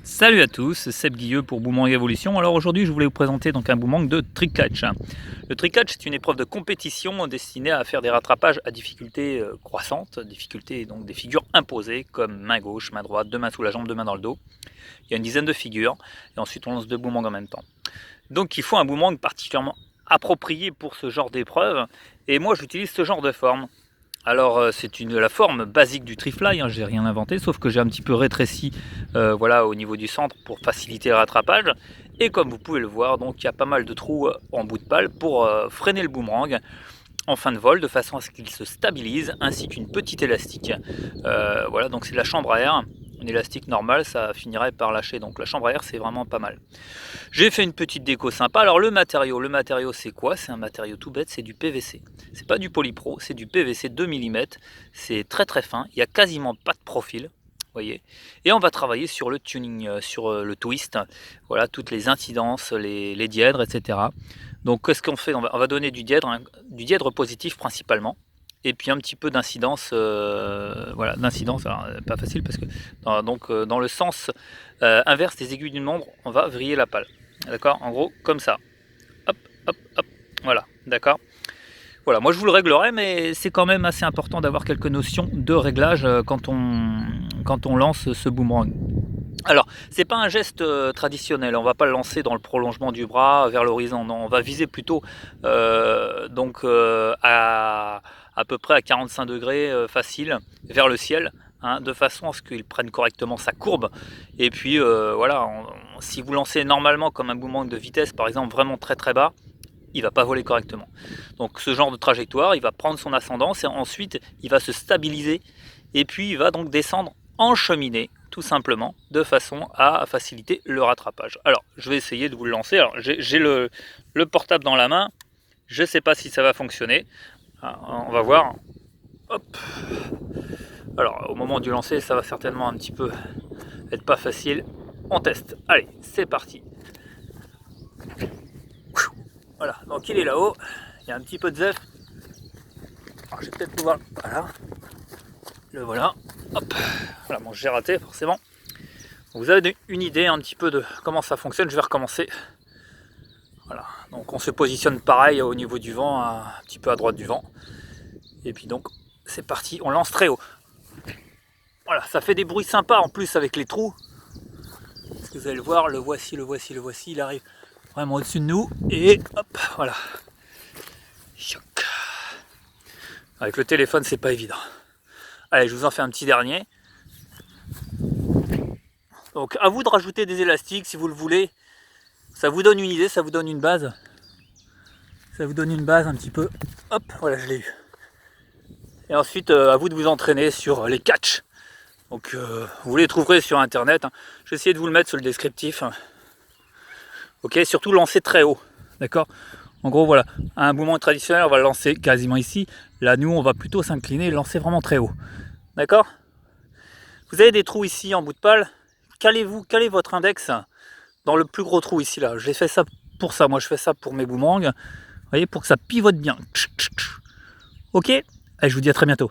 Salut à tous, c'est Seb Guilleux pour Boomerang Evolution. Alors aujourd'hui je voulais vous présenter donc un boomerang de trick catch. Le trick catch c'est une épreuve de compétition destinée à faire des rattrapages à difficulté croissante, difficulté donc des figures imposées comme main gauche, main droite, deux mains sous la jambe, deux mains dans le dos. Il y a une dizaine de figures et ensuite on lance deux boomerangs en même temps. Donc il faut un boomerang particulièrement approprié pour ce genre d'épreuve et moi j'utilise ce genre de forme. Alors c'est la forme basique du trifly, hein, j'ai rien inventé, sauf que j'ai un petit peu rétréci voilà, au niveau du centre pour faciliter le rattrapage. Et comme vous pouvez le voir, donc il y a pas mal de trous en bout de pale pour freiner le boomerang en fin de vol, de façon à ce qu'il se stabilise, ainsi qu'une petite élastique. Voilà, donc c'est de la chambre à air. Une élastique normale, ça finirait par lâcher. Donc la chambre à air, c'est vraiment pas mal. J'ai fait une petite déco sympa. Alors le matériau c'est quoi? C'est un matériau tout bête, c'est du PVC. C'est pas du Polypro, c'est du PVC 2 mm. C'est très très fin, il n'y a quasiment pas de profil. Voyez. Et on va travailler sur le tuning, sur le twist, voilà, toutes les incidences, les dièdres, etc. Donc qu'est-ce qu'on fait? On va donner du dièdre positif principalement, et puis un petit peu d'incidence, voilà, d'incidence, pas facile parce que dans le sens inverse des aiguilles d'une montre, on va vriller la pale. D'accord? En gros, comme ça. Hop, hop, hop. Voilà, d'accord? Voilà, moi je vous le réglerai, mais c'est quand même assez important d'avoir quelques notions de réglage quand on lance ce boomerang. Alors, c'est pas un geste traditionnel, on va pas le lancer dans le prolongement du bras vers l'horizon, non, on va viser plutôt à peu près à 45 degrés facile vers le ciel, hein, de façon à ce qu'il prenne correctement sa courbe. Et puis voilà, si vous lancez normalement comme un boomerang de vitesse, par exemple vraiment très très bas, il va pas voler correctement. Donc ce genre de trajectoire, il va prendre son ascendance et ensuite il va se stabiliser et puis il va donc descendre en cheminée, tout simplement, de façon à faciliter le rattrapage. Alors je vais essayer de vous le lancer. Alors j'ai le portable dans la main, je ne sais pas si ça va fonctionner. On va voir. Hop. Alors au moment du lancer, ça va certainement un petit peu être pas facile. On teste. Allez, c'est parti. Voilà, donc il est là-haut, il y a un petit peu de zef. Alors, je vais peut-être pouvoir. Voilà. Le voilà. Hop. Voilà, bon, j'ai raté forcément. Vous avez une idée un petit peu de comment ça fonctionne. Je vais recommencer. Voilà, donc on se positionne pareil au niveau du vent, un petit peu à droite du vent. Et puis donc, c'est parti, on lance très haut. Voilà, ça fait des bruits sympas en plus avec les trous. Parce que vous allez le voir, le voici, il arrive vraiment au-dessus de nous. Et hop, voilà. Choc. Avec le téléphone, c'est pas évident. Allez, je vous en fais un petit dernier. Donc à vous de rajouter des élastiques si vous le voulez. Ça vous donne une idée, ça vous donne une base. Ça vous donne une base un petit peu. Hop, voilà, je l'ai eu. Et ensuite, à vous de vous entraîner sur les catchs. Donc vous les trouverez sur internet. Je vais essayer de vous le mettre sur le descriptif. Ok, surtout lancer très haut. D'accord? En gros, voilà, un boomerang traditionnel, on va le lancer quasiment ici. Là, nous, on va plutôt s'incliner et le lancer vraiment très haut. D'accord? Vous avez des trous ici en bout de pale. Calez votre index dans le plus gros trou ici, là. J'ai fait ça pour ça. Moi, je fais ça pour mes boomerangs. Vous voyez, pour que ça pivote bien. Ok? Allez, je vous dis à très bientôt.